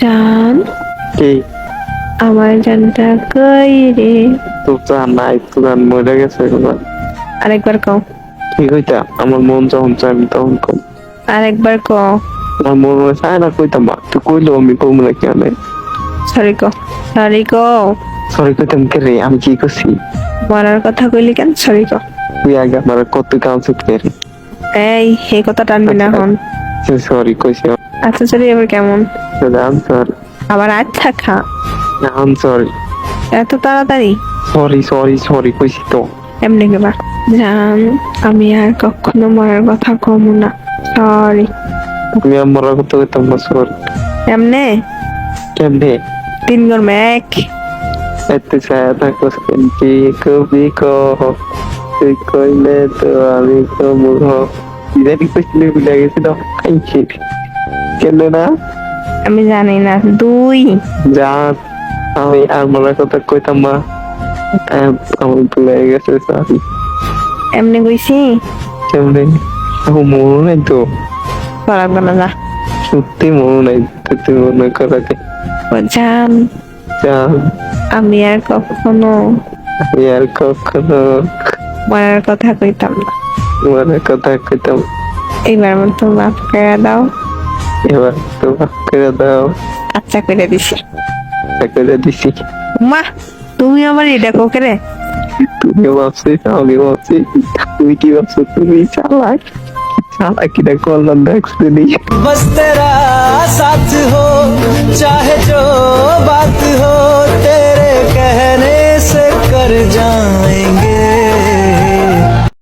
জান, কি আমার জানটা কই রে? তো জান নাই, তো জান মরে গেছে এবার। আরেকবার কও, কি কইতা? আমার মন যখন চাই আমি তখন কম। আরেকবার কও। আমার মন মনে চায় না কইতাম, বা তুই কইলো আমি কম না কেন? সরি কও, সরি কও। সরি কইতাম কে রে? আমি কি করছি? মরার কথা কইলি কেন? সরি কও। তুই আগে আমার কত কাউন্সিল কে রে? এই কথা টানবি না এখন। সরি কইছি। আচ্ছা সরি, এবার কেমন? জান সরি, আবার আচ্ছা খা। জান সরি, এত তাড়াতাড়ি? সরি সরি সরি কইছি তো। এমনি কেবা? জান, আমি আর কখনো মরার কথা কমু না। সরি। আমি আমার কত কইতাম না, সরি। এমনে কেমনে? 3 গরমে 1। এত ছায়া থাকো কি কবি কহ, তুই কইলে তো আমি কমুহ। ইদানি কইছিলে ভুলে গেছি তো। কেন না? আমি জানি না। 2। জান, আমি আর মরার কথা কইতাম না। আমার ভুলে গেছে, সরি। এমনি কইছি? কেমনে? আমার মনে নাই তো, লাগবে না, যা। সত্যি মনে নাই তো, তুই মনে করাতে। ও জান, জান, আমি আর কখনো আমি আর কখনো মরার কথা কইতাম না। মরার কথা কইতাম। এইবার মতো মাফ করে দাও। এবার তো মাফ করে দাও। আচ্ছা করে দিছি। করে দিছি। মা, তুমি আমার এটা কোকে রে? তুমি ভাবছিস, আমি ভাবছি। তুমি কি ভাবছো? তুমি চালাক, চালাকিটা করলাম দেখছি। बस तेरा साथ हो, चाहे जो बात हो, तेरे कहने से कर जाएंगे।